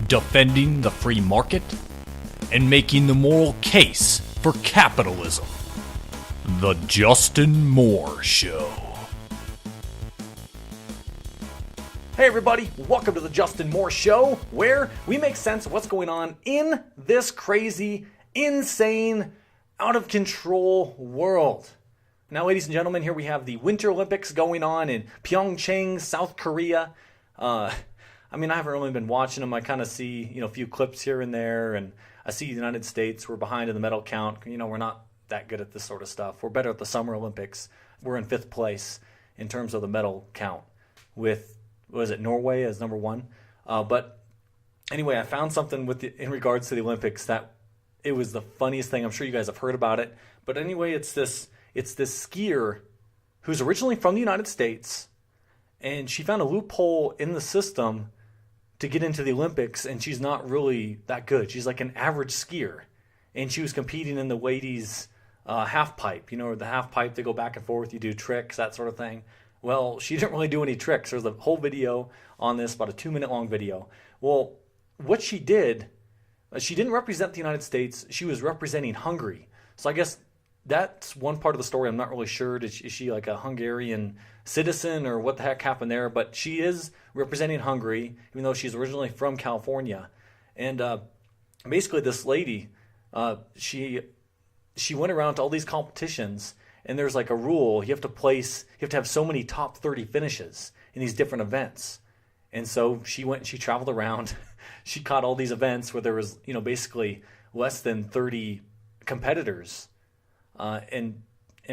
defending the free market, and making the moral case for capitalism. The Justin Moore Show. Hey everybody, welcome to the Justin Moore Show, where we make sense of what's going on in this crazy, insane, out of control world. Now, ladies and gentlemen, here we have the Winter Olympics going on in Pyeongchang, South Korea. I haven't really been watching them. I kind of see, a few clips here and there, and I see the United States, we're behind in the medal count. We're not that good at this sort of stuff. We're better at the Summer Olympics. We're in 5th place in terms of the medal count with, Norway as number 1. But anyway, I found something in regards to the Olympics that it was the funniest thing. I'm sure you guys have heard about it. But anyway, it's this skier who's originally from the United States, and she found a loophole in the system to get into the Olympics, and she's not really that good. She's like an average skier, and she was competing in the ladies' half pipe. The half pipe, they go back and forth, you do tricks, that sort of thing. Well, she didn't really do any tricks. There's a whole video on this, about a 2-minute long video. Well, what she did, she didn't represent the United States. She was representing Hungary. So I guess that's one part of the story. I'm not really sure. Is she like a Hungarian citizen or what the heck happened there? But she is representing Hungary, even though she's originally from California. And basically this lady, she went around to all these competitions, and there's like a rule. You have to have so many top 30 finishes in these different events. And so she went and she traveled around. She caught all these events where there was, basically less than 30 competitors. And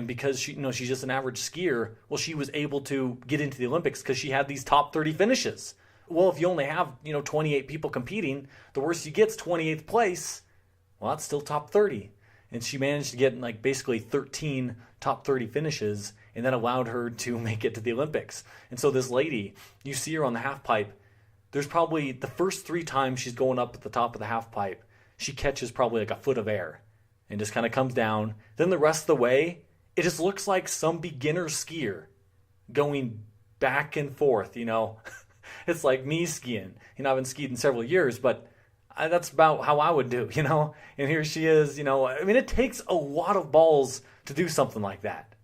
because she's just an average skier, well, she was able to get into the Olympics because she had these top 30 finishes. Well, if you only have, 28 people competing, the worst you get is 28th place. Well, that's still top 30. And she managed to get basically 13 top 30 finishes, and that allowed her to make it to the Olympics. And so this lady, you see her on the half pipe, there's probably the first 3 times she's going up at the top of the half pipe, she catches probably like a foot of air and just kind of comes down. Then the rest of the way, it just looks like some beginner skier going back and forth, It's like me skiing. I haven't skied in several years, but that's about how I would do, And here she is, it takes a lot of balls to do something like that.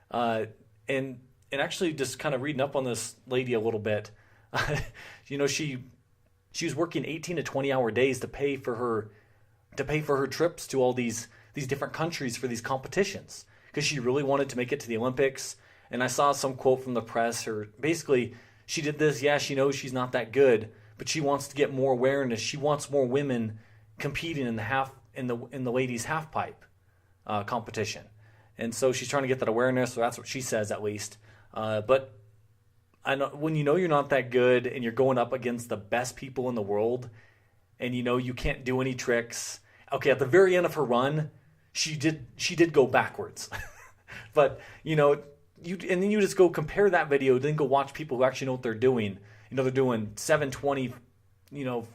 And actually just kind of reading up on this lady a little bit, she was working 18 to 20-hour days to pay for her trips to all these different countries for these competitions, because she really wanted to make it to the Olympics. And I saw some quote from the press, or basically she did this. Yeah, she knows she's not that good, but she wants to get more awareness. She wants more women competing in the ladies half pipe competition. And so she's trying to get that awareness, or that's what she says at least. But I know when you're not that good and you're going up against the best people in the world, and you can't do any tricks. Okay, at the very end of her run, she did go backwards. But and then you just go compare that video, then go watch people who actually know what they're doing. They're doing 720,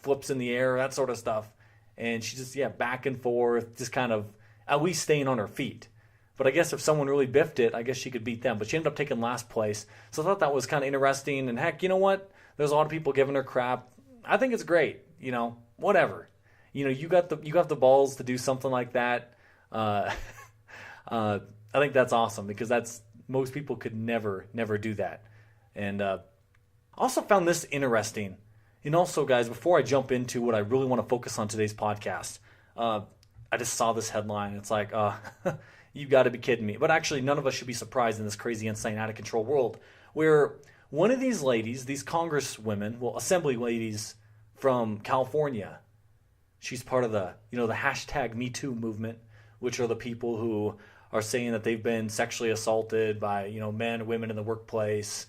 flips in the air, that sort of stuff. And she just, back and forth, just kind of at least staying on her feet. But I guess if someone really biffed it, I guess she could beat them. But she ended up taking last place. So I thought that was kind of interesting. And heck, you know what? There's a lot of people giving her crap. I think it's great. Whatever. You got the balls to do something like that. I think that's awesome, because most people could never do that. And I also found this interesting. And also, guys, before I jump into what I really want to focus on today's podcast, I just saw this headline. It's like, you got to be kidding me. But actually, none of us should be surprised in this crazy, insane, out of control world where one of these ladies, these congresswomen, assembly ladies from California, she's part of the, the hashtag Me Too movement, which are the people who are saying that they've been sexually assaulted by, men and women in the workplace,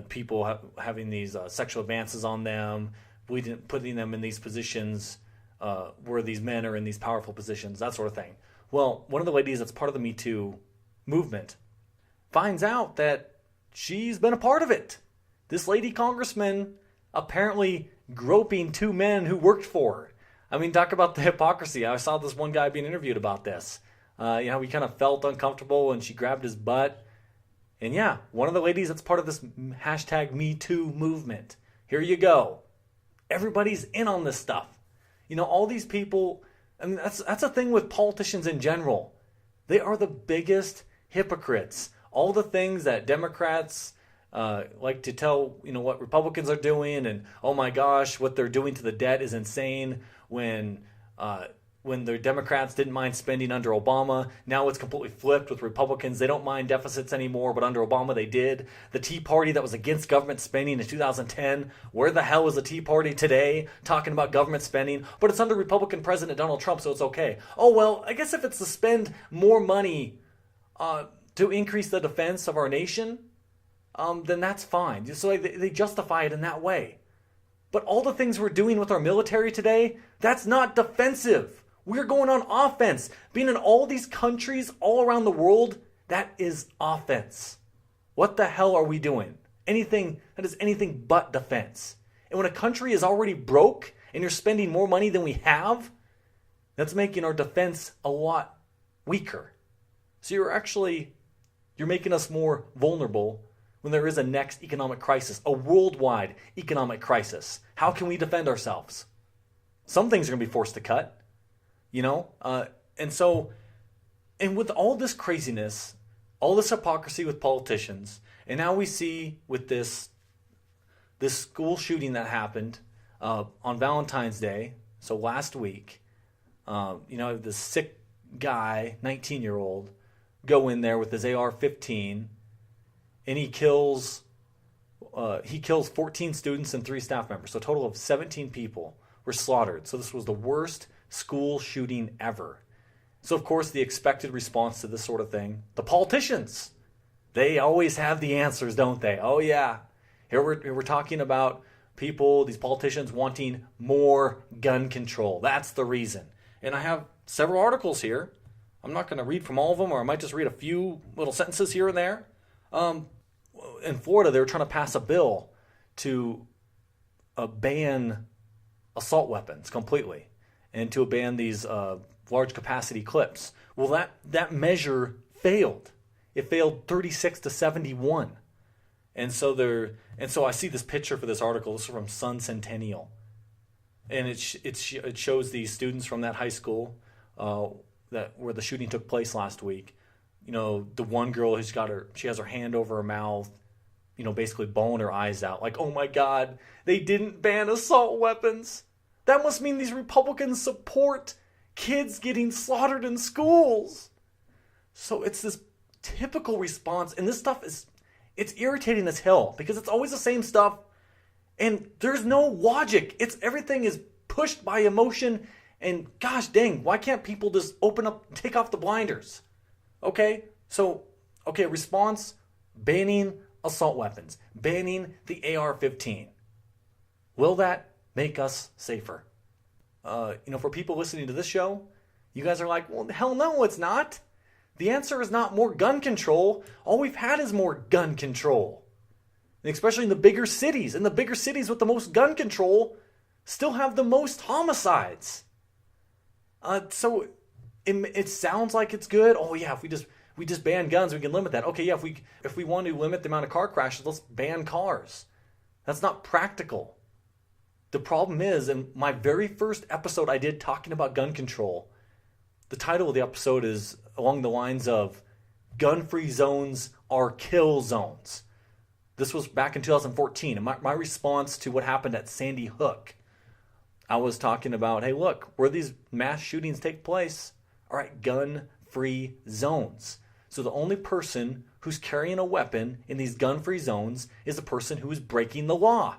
people having these sexual advances on them, putting them in these positions where these men are in these powerful positions, that sort of thing. Well, one of the ladies that's part of the Me Too movement finds out that she's been a part of it. This lady congressman apparently groping 2 men who worked for her. Talk about the hypocrisy. I saw this one guy being interviewed about this. He kind of felt uncomfortable and she grabbed his butt. And one of the ladies that's part of this hashtag Me Too movement. Here you go. Everybody's in on this stuff. All these people, I mean, that's a thing with politicians in general. They are the biggest hypocrites. All the things that Democrats like to tell, what Republicans are doing, and oh my gosh, what they're doing to the debt is insane. When the Democrats didn't mind spending under Obama, now it's completely flipped with Republicans. They don't mind deficits anymore, but under Obama they did. The Tea Party that was against government spending in 2010, where the hell is the Tea Party today talking about government spending? But it's under Republican President Donald Trump, so it's okay. Oh, well, I guess if it's to spend more money to increase the defense of our nation, then that's fine. So they justify it in that way. But all the things we're doing with our military today, that's not defensive. We're going on offense. Being in all these countries all around the world, that is offense. What the hell are we doing? Anything that is anything but defense. And when a country is already broke and you're spending more money than we have, that's making our defense a lot weaker. So you're making us more vulnerable when there is a next economic crisis, a worldwide economic crisis. How can we defend ourselves? Some things are going to be forced to cut. And with all this craziness, all this hypocrisy with politicians, and now we see with this school shooting that happened on Valentine's Day, so last week, this sick guy, 19-year-old, go in there with his AR-15, and he kills 14 students and 3 staff members. So a total of 17 people were slaughtered. So this was the worst school shooting ever. So of course the expected response to this sort of thing, the politicians, they always have the answers, don't they? Oh yeah, here we're talking about people, these politicians wanting more gun control. That's the reason. And I have several articles here. I'm not going to read from all of them, or I might just read a few little sentences here and there. In Florida, they were trying to pass a bill to ban assault weapons completely, and to ban these large capacity clips. Well, that measure failed. It failed 36-71. And so I see this picture for this article. This is from Sun Centennial. And it shows these students from that high school where the shooting took place last week. The one girl she has her hand over her mouth, basically bawling her eyes out, like, oh my God, they didn't ban assault weapons. That must mean these Republicans support kids getting slaughtered in schools. So it's this typical response, and this stuff it's irritating as hell because it's always the same stuff, and there's no logic. Everything is pushed by emotion, and gosh dang, why can't people just open up, take off the blinders? Response, banning assault weapons, banning the AR-15. Will that make us safer? For people listening to this show, you guys are like, well, hell no, it's not. The answer is not more gun control. All we've had is more gun control. And especially in the bigger cities. And the bigger cities with the most gun control still have the most homicides. So it sounds like it's good. Oh yeah, if we just ban guns, we can limit that. Okay, yeah, if we want to limit the amount of car crashes, let's ban cars. That's not practical. The problem is, in my very first episode I did talking about gun control, the title of the episode is along the lines of gun-free zones are kill zones. This was back in 2014, and my response to what happened at Sandy Hook, I was talking about, hey look, where these mass shootings take place are at gun-free zones. So the only person who's carrying a weapon in these gun-free zones is a person who is breaking the law.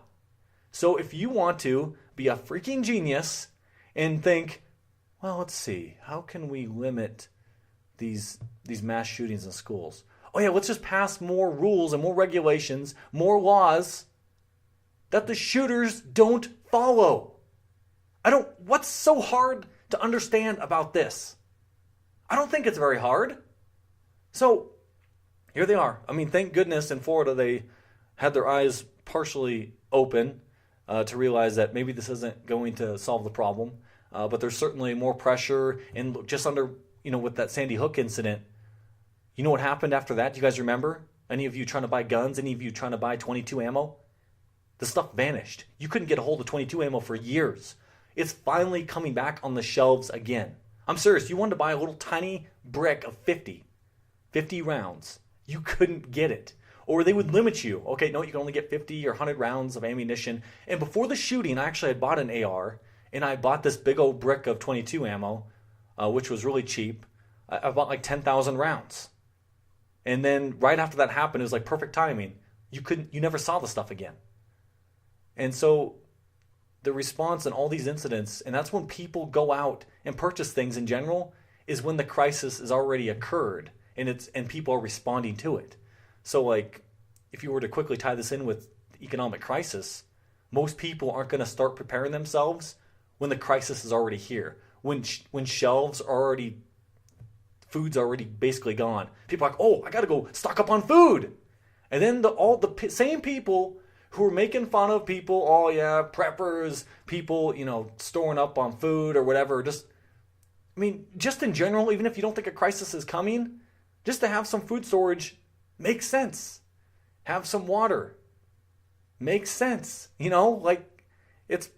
So if you want to be a freaking genius and think, well, let's see, how can we limit these mass shootings in schools? Oh yeah, let's just pass more rules and more regulations, more laws that the shooters don't follow. What's so hard to understand about this? I don't think it's very hard. So here they are. I mean, thank goodness in Florida they had their eyes partially open to realize that maybe this isn't going to solve the problem. But there's certainly more pressure. And just with that Sandy Hook incident, you know what happened after that? Do you guys remember? Any of you trying to buy guns? Any of you trying to buy .22 ammo? The stuff vanished. You couldn't get a hold of 22 ammo for years. It's finally coming back on the shelves again. I'm serious. You wanted to buy a little tiny brick of 50 rounds. You couldn't get it. Or they would limit you. Okay, no, you can only get 50 or 100 rounds of ammunition. And before the shooting, I actually had bought an AR, and I bought this big old brick of 22 ammo, which was really cheap. I bought like 10,000 rounds. And then right after that happened, it was like perfect timing. You never saw the stuff again. And so the response in all these incidents, and that's when people go out and purchase things in general, is when the crisis has already occurred and people are responding to it. So like, if you were to quickly tie this in with the economic crisis, most people aren't going to start preparing themselves when the crisis is already here. When shelves are already, food's already basically gone. People are like, oh, I got to go stock up on food. And then all the same people who are making fun of people, oh yeah, preppers, people, storing up on food or whatever. Just in general, even if you don't think a crisis is coming, just to have some food storage makes sense. Have some water makes sense. It's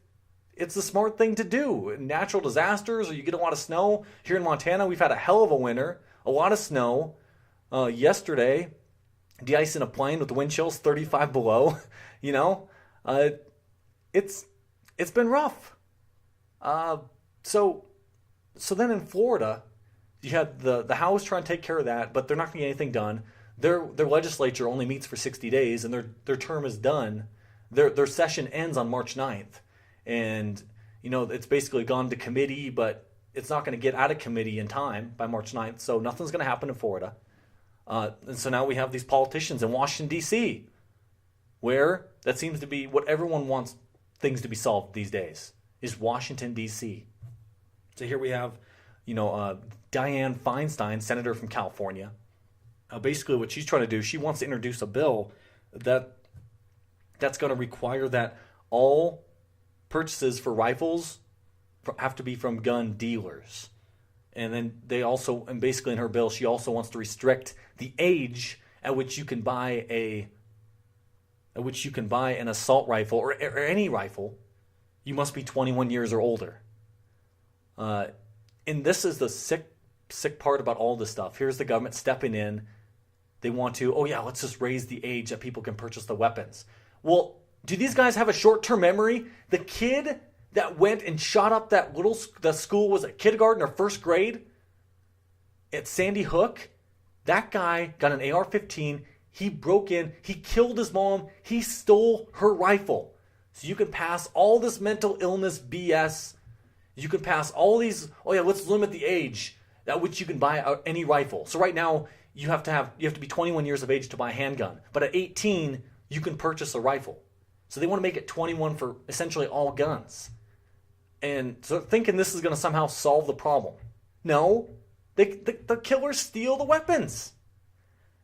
the smart thing to do. Natural disasters, or you get a lot of snow. Here in Montana, we've had a hell of a winter, a lot of snow. Yesterday, de-icing a plane with the wind chills 35 below. It's been rough. So then in Florida, you had the House trying to take care of that, but they're not going to get anything done. Their legislature only meets for 60 days, and their term is done. Their session ends on March 9th. And, it's basically gone to committee, but it's not going to get out of committee in time by March 9th. So nothing's going to happen in Florida. And so now we have these politicians in Washington, D.C., where that seems to be what everyone wants things to be solved these days, is Washington, D.C. So here we have, Dianne Feinstein, senator from California. Basically what she's trying to do, she wants to introduce a bill that's going to require that all purchases for rifles have to be from gun dealers. And then and basically in her bill, she also wants to restrict the age at which you can buy an assault rifle or any rifle. You must be 21 years or older. And this is the sick part about all this stuff. Here's the government stepping in. They want to, let's just raise the age that people can purchase the weapons. Well, do these guys have a short-term memory? The kid that went and shot up the school, was it kindergarten or first grade at Sandy Hook? That guy got an AR-15. He broke in. He killed his mom. He stole her rifle. So you can pass all this mental illness BS. You can pass all these, let's limit the age at which you can buy any rifle. So right now, you have to be 21 years of age to buy a handgun. But at 18, you can purchase a rifle. So they want to make it 21 for essentially all guns. And so thinking this is going to somehow solve the problem. No, the killers steal the weapons.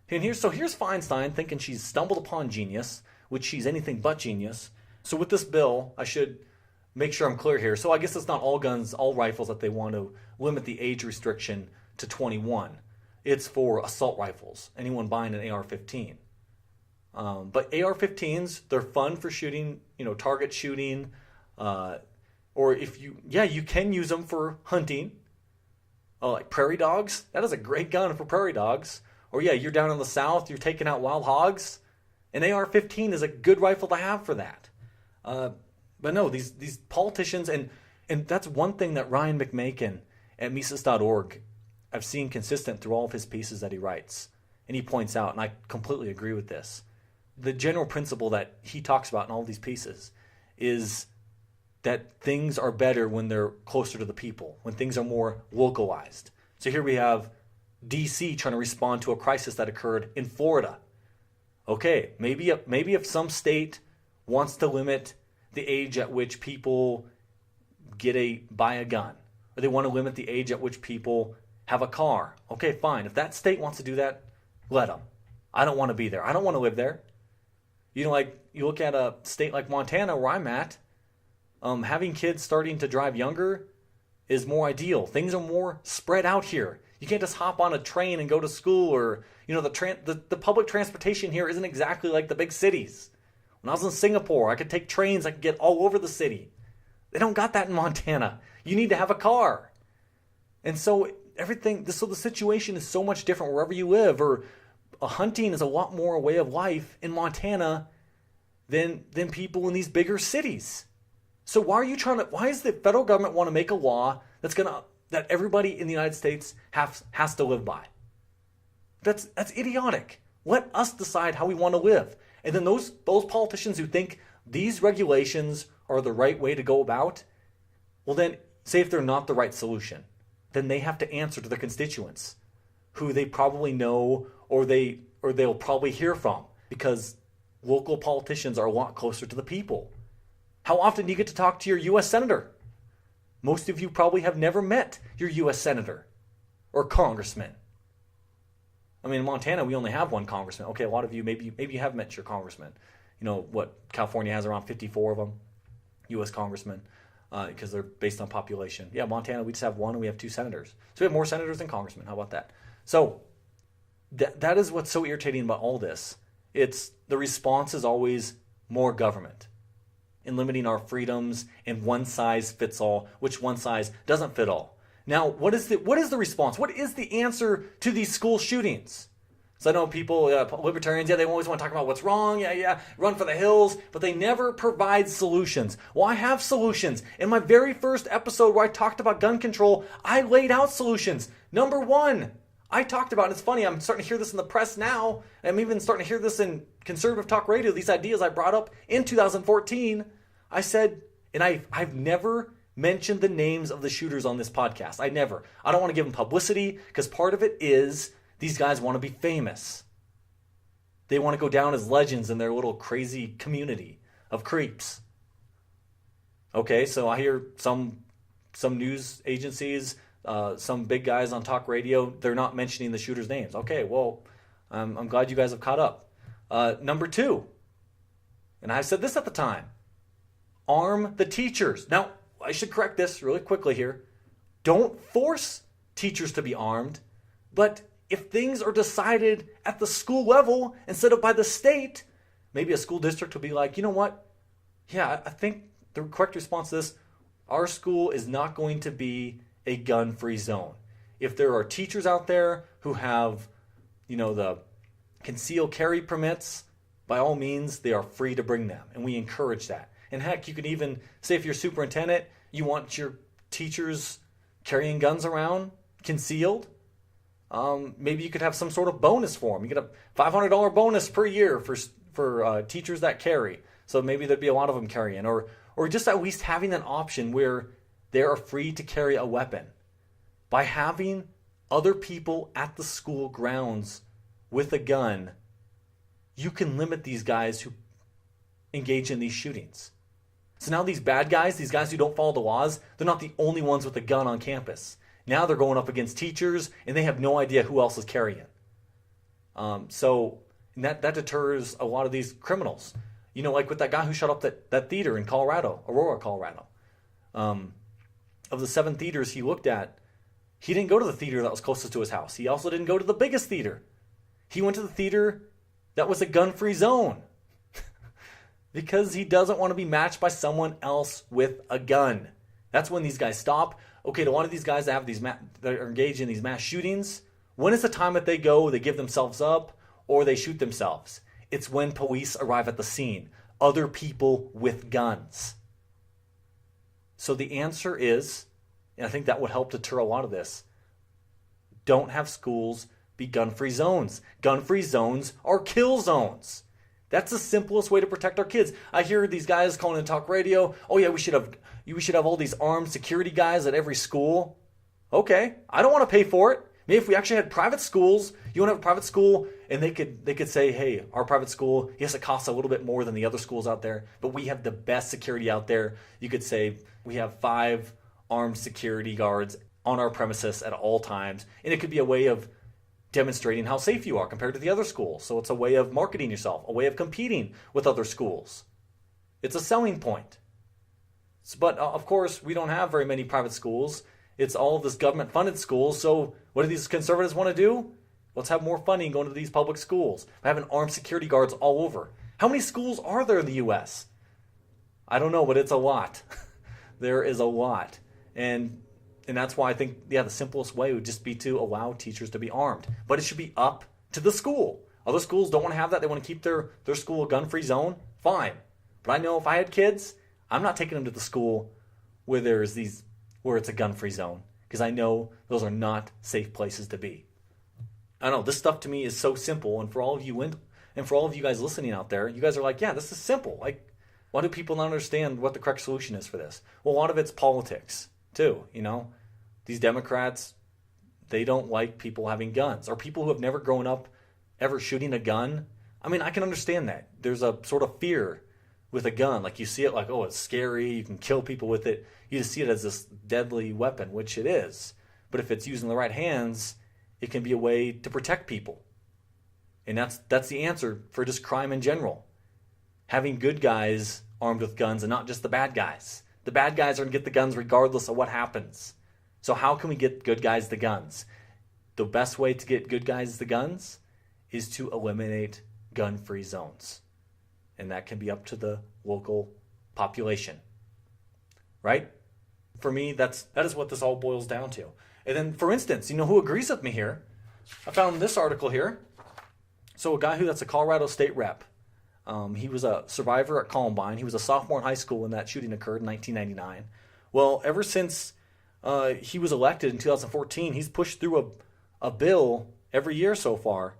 And here's Feinstein thinking she's stumbled upon genius, which she's anything but genius. So with this bill, I should make sure I'm clear here. So I guess it's not all guns, all rifles that they want to limit the age restriction to 21. It's for assault rifles, anyone buying an AR-15. But AR-15s, they're fun for shooting, target shooting, or you can use them for hunting. Like prairie dogs, that is a great gun for prairie dogs. Or you're down in the south, you're taking out wild hogs. An AR-15 is a good rifle to have for that. But no, these politicians, and that's one thing that Ryan McMakin at Mises.org, I've seen consistent through all of his pieces that he writes. And he points out, and I completely agree with this, the general principle that he talks about in all these pieces is that things are better when they're closer to the people, when things are more localized. So here we have D.C. trying to respond to a crisis that occurred in Florida. Okay, maybe if some state wants to limit the age at which people buy a gun, or they want to limit the age at which people have a car. Okay, fine. If that state wants to do that, let them. I don't want to be there. I don't want to live there. You look at a state like Montana, where I'm at, having kids starting to drive younger is more ideal. Things are more spread out here. You can't just hop on a train and go to school, or the public transportation here isn't exactly like the big cities. When I was in Singapore, I could take trains, I could get all over the city. They don't got that in Montana. You need to have a car. And so the situation is so much different wherever you live, or hunting is a lot more a way of life in Montana than people in these bigger cities. So why does the federal government want to make a law that everybody in the United States has to live by? That's idiotic. Let us decide how we want to live. And then those politicians who think these regulations are the right way to go about, well then, say if they're not the right solution, then they have to answer to their constituents, who they probably know or they'll probably hear from, because local politicians are a lot closer to the people. How often do you get to talk to your U.S. Senator? Most of you probably have never met your U.S. Senator or Congressman. I mean, in Montana, we only have one congressman. Okay, a lot of you, maybe you have met your congressman. You know what, California has around 54 of them, U.S. congressmen, because they're based on population. Yeah, Montana, we just have one and we have 2 senators. So we have more senators than congressmen. How about that? So that is what's so irritating about all this. It's the response is always more government and limiting our freedoms and one size fits all, which one size doesn't fit all. Now, what is the response? What is the answer to these school shootings? So I know people, libertarians, they always want to talk about what's wrong, run for the hills, but they never provide solutions. Well, I have solutions. In my very first episode where I talked about gun control, I laid out solutions. Number 1, I talked about, and it's funny, I'm starting to hear this in the press now, and I'm even starting to hear this in conservative talk radio, these ideas I brought up in 2014. I said, and I've never mentioned the names of the shooters on this podcast. I don't want to give them publicity, because part of it is these guys want to be famous. They want to go down as legends in their little crazy community of creeps. Okay, so I hear some news agencies, some big guys on talk radio, they're not mentioning the shooters' names. Okay, well, I'm glad you guys have caught up. Number 2, and I said this at the time, arm the teachers. Now, I should correct this really quickly here. Don't force teachers to be armed, but if things are decided at the school level instead of by the state, maybe a school district will be like, you know what? Yeah, I think the correct response to this, our school is not going to be a gun-free zone. If there are teachers out there who have, the concealed carry permits, by all means, they are free to bring them, and we encourage that. And heck, you could even say if you're superintendent, you want your teachers carrying guns around, concealed, maybe you could have some sort of bonus for them. You get a $500 bonus per year for teachers that carry. So maybe there'd be a lot of them carrying, or just at least having an option where they are free to carry a weapon. By having other people at the school grounds with a gun, you can limit these guys who engage in these shootings. So now these bad guys, these guys who don't follow the laws, they're not the only ones with a gun on campus. Now they're going up against teachers, and they have no idea who else is carrying. So that deters a lot of these criminals. Like with that guy who shot up that theater in Colorado, Aurora, Colorado. Of the 7 theaters he looked at, he didn't go to the theater that was closest to his house. He also didn't go to the biggest theater. He went to the theater that was a gun-free zone because he doesn't want to be matched by someone else with a gun. That's when these guys stop. Okay, to a lot of these guys that have that are engaged in these mass shootings, when is the time that they go, they give themselves up, or they shoot themselves? It's when police arrive at the scene. Other people with guns. So the answer is, and I think that would help deter a lot of this, don't have schools be gun-free zones. Gun-free zones are kill zones. That's the simplest way to protect our kids. I hear these guys calling in talk radio, oh yeah, we should have all these armed security guys at every school. Okay, I don't want to pay for it. Maybe if we actually had private schools, you want to have a private school, and they could say, hey, our private school, yes, it costs a little bit more than the other schools out there, but we have the best security out there. You could say we have 5 armed security guards on our premises at all times, and it could be a way of demonstrating how safe you are compared to the other schools. So it's a way of marketing yourself, a way of competing with other schools. It's a selling point. But of course, we don't have very many private schools. It's all of this government-funded schools. So what do these conservatives want to do? Let's have more funding going to these public schools. Having armed security guards all over. How many schools are there in the U.S.? I don't know, but it's a lot. There is a lot. And that's why I think, the simplest way would just be to allow teachers to be armed. But it should be up to the school. Other schools don't want to have that. They want to keep their school a gun-free zone. Fine. But I know if I had kids, I'm not taking them to the school where it's a gun-free zone, because I know those are not safe places to be. I know this stuff to me is so simple, and for all of you and for all of you guys listening out there, you guys are like, yeah, this is simple. Like, why do people not understand what the correct solution is for this? Well, a lot of it's politics too. These Democrats, they don't like people having guns, or people who have never grown up ever shooting a gun. I mean, I can understand that. There's a sort of fear with a gun. Like, you see it like, oh, it's scary, you can kill people with it. You just see it as this deadly weapon, which it is. But if it's used in the right hands, it can be a way to protect people. And that's the answer for just crime in general. Having good guys armed with guns and not just the bad guys. The bad guys are going to get the guns regardless of what happens. So how can we get good guys the guns? The best way to get good guys the guns is to eliminate gun-free zones. And that can be up to the local population. Right? For me, that is what this all boils down to. And then, for instance, who agrees with me here? I found this article here. So a guy that's a Colorado state rep. He was a survivor at Columbine. He was a sophomore in high school when that shooting occurred in 1999. Well, ever since he was elected in 2014, he's pushed through a bill every year so far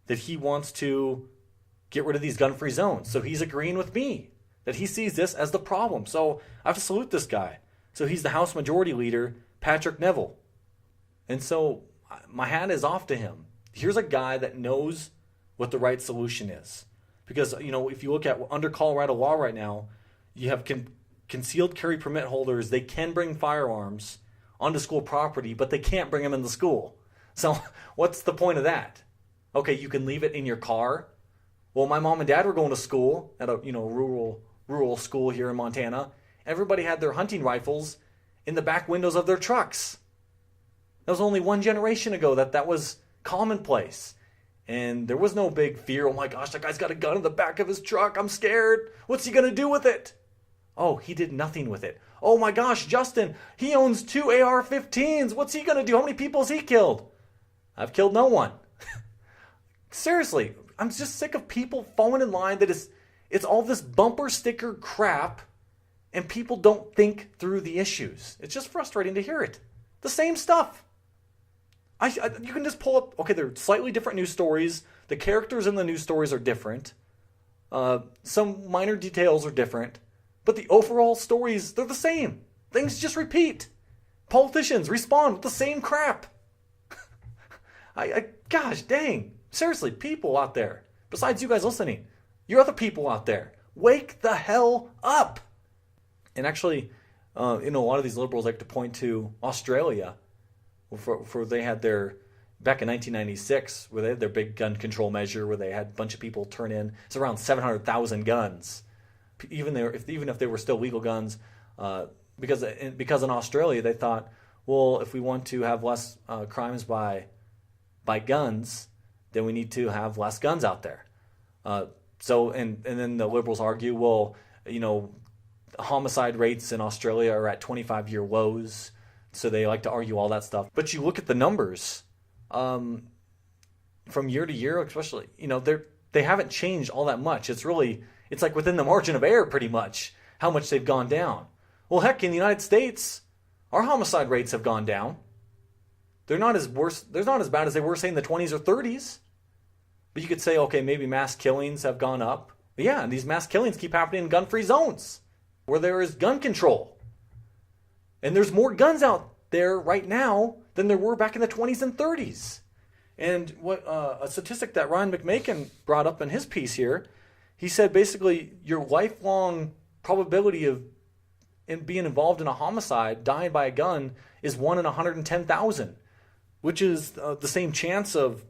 that he wants to get rid of these gun-free zones. So he's agreeing with me that he sees this as the problem. So I have to salute this guy. So he's the House Majority Leader, Patrick Neville. And so my hat is off to him. Here's a guy that knows what the right solution is. Because, if you look at under Colorado law right now, you have concealed carry permit holders. They can bring firearms onto school property, but they can't bring them into school. So what's the point of that? Okay, you can leave it in your car. Well, my mom and dad were going to school at a rural school here in Montana. Everybody had their hunting rifles in the back windows of their trucks. That was only one generation ago that was commonplace. And there was no big fear. Oh my gosh, that guy's got a gun in the back of his truck. I'm scared. What's he going to do with it? Oh, he did nothing with it. Oh my gosh, Justin, he owns 2 AR-15s. What's he going to do? How many people has he killed? I've killed no one. Seriously, I'm just sick of people falling in line that it's all this bumper sticker crap and people don't think through the issues. It's just frustrating to hear it. The same stuff. You can just pull up, okay, they're slightly different news stories. The characters in the news stories are different. Some minor details are different. But the overall stories, they're the same. Things just repeat. Politicians respond with the same crap. Gosh dang. Seriously, people out there, besides you guys listening, you're other people out there. Wake the hell up. And actually, a lot of these liberals like to point to Australia, for they had back in 1996, where they had their big gun control measure, where they had a bunch of people turn in. It's around 700,000 guns, even if they were still legal guns, because in Australia they thought, well, if we want to have less crimes by guns, then we need to have less guns out there. So then the liberals argue, well, homicide rates in Australia are at 25-year lows. So they like to argue all that stuff. But you look at the numbers from year to year, especially, they haven't changed all that much. It's like within the margin of error pretty much how much they've gone down. Well, heck, in the United States, our homicide rates have gone down. They're not as bad as they were, say, in the 20s or 30s. But you could say, okay, maybe mass killings have gone up. But yeah, and these mass killings keep happening in gun-free zones where there is gun control. And there's more guns out there right now than there were back in the 20s and 30s. And what a statistic that Ryan McMakin brought up in his piece here, he said basically your lifelong probability of being involved in a homicide, dying by a gun, is 1 in 110,000, which is the same chance of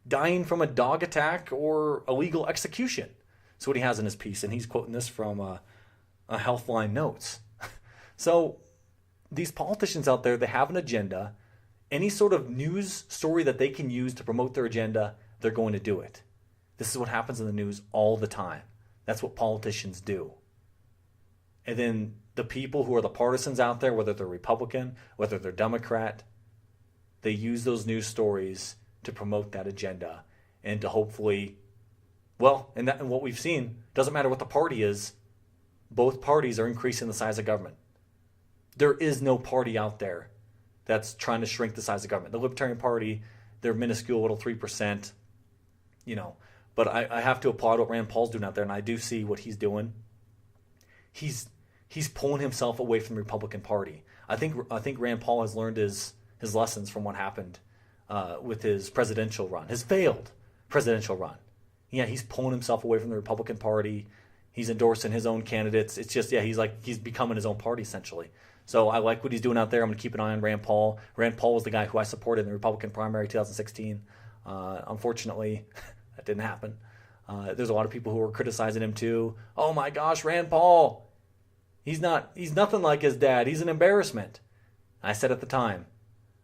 dying from a dog attack or illegal execution. That's what he has in his piece, and he's quoting this from a Healthline Notes. So these politicians out there, they have an agenda. Any sort of news story that they can use to promote their agenda, they're going to do it. This is what happens in the news all the time. That's what politicians do. And then the people who are the partisans out there, whether they're Republican, whether they're Democrat, they use those news stories to promote that agenda and to hopefully, and what we've seen, doesn't matter what the party is, both parties are increasing the size of government. There is no party out there that's trying to shrink the size of government. The Libertarian Party, they're minuscule, little 3%, But I have to applaud what Rand Paul's doing out there, and I do see what he's doing. He's pulling himself away from the Republican Party. I think Rand Paul has learned his lessons from what happened with his presidential run, his failed presidential run. Yeah, he's pulling himself away from the Republican Party. He's endorsing his own candidates. It's just, he's becoming his own party essentially. So I like what he's doing out there. I'm going to keep an eye on Rand Paul. Rand Paul was the guy who I supported in the Republican primary 2016. Unfortunately, that didn't happen. There's a lot of people who were criticizing him too. Oh my gosh, Rand Paul. He's nothing like his dad. He's an embarrassment. I said at the time,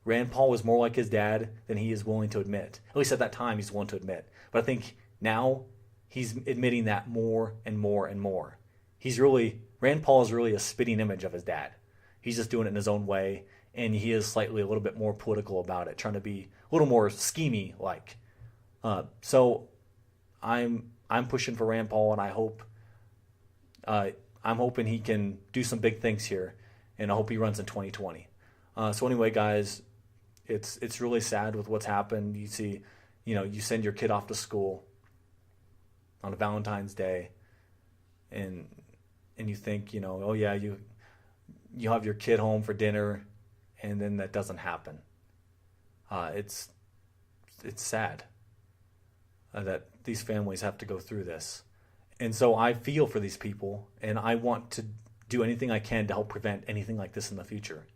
Rand Paul was more like his dad than he is willing to admit. At least at that time, he's willing to admit. But I think now he's admitting that more and more and more. Rand Paul is really a spitting image of his dad. He's just doing it in his own way, and he is slightly a little bit more political about it, trying to be a little more schemey like. So I'm pushing for Rand Paul, and I'm hoping he can do some big things here, and I hope he runs in 2020. So anyway, guys, it's really sad with what's happened. You see, you send your kid off to school on a Valentine's Day, and you think, oh yeah, you have your kid home for dinner, and then that doesn't happen. It's sad that these families have to go through this. And so I feel for these people, and I want to do anything I can to help prevent anything like this in the future.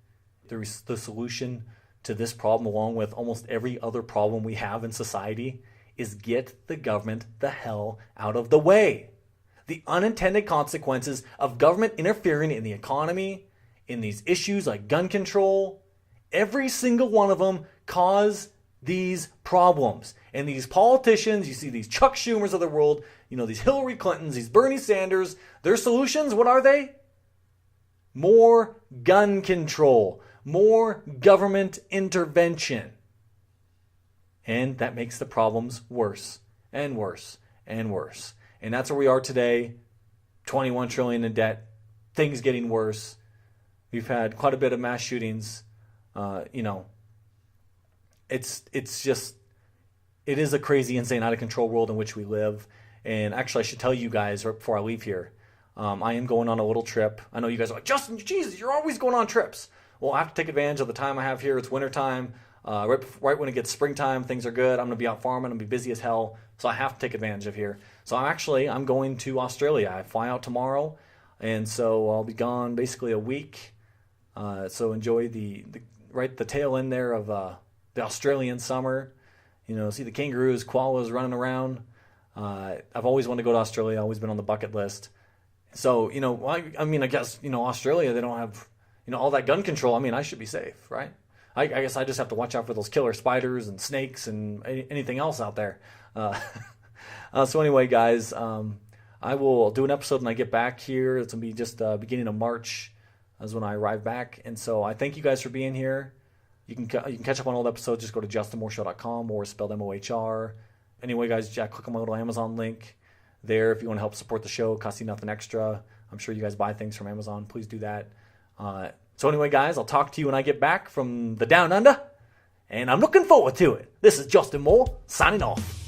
The solution to this problem, along with almost every other problem we have in society, is get the government the hell out of the way. The unintended consequences of government interfering in the economy, in these issues like gun control, every single one of them cause these problems. And these politicians, you see these Chuck Schumers of the world, these Hillary Clintons, these Bernie Sanders, their solutions, what are they? More gun control, more government intervention. And that makes the problems worse and worse and worse. And that's where we are today, $21 trillion in debt, things getting worse. We've had quite a bit of mass shootings. It is a crazy, insane, out of control world in which we live. And actually, I should tell you guys right before I leave here, I am going on a little trip. I know you guys are like, Justin, Jesus, you're always going on trips. Well, I have to take advantage of the time I have here. It's wintertime. Right when it gets springtime, things are good. I'm going to be out farming. I'm going to be busy as hell. So I have to take advantage of here. So I'm going to Australia. I fly out tomorrow. And so I'll be gone basically a week. So enjoy the tail end there of the Australian summer. See the kangaroos, koalas running around. I've always wanted to go to Australia. Always been on the bucket list. So, I guess, Australia, they don't have, all that gun control. I should be safe, right? I guess I just have to watch out for those killer spiders and snakes and anything else out there. So anyway, guys, I will do an episode when I get back here. It's going to be just beginning of March is when I arrive back. And so I thank you guys for being here. You can catch up on all the episodes. Just go to justinmoreshow.com or spelled MOHR. Anyway, guys, click on my little Amazon link there if you want to help support the show. It costs you nothing extra. I'm sure you guys buy things from Amazon. Please do that. So anyway, guys, I'll talk to you when I get back from the Down Under, and I'm looking forward to it. This is Justin Moore, signing off.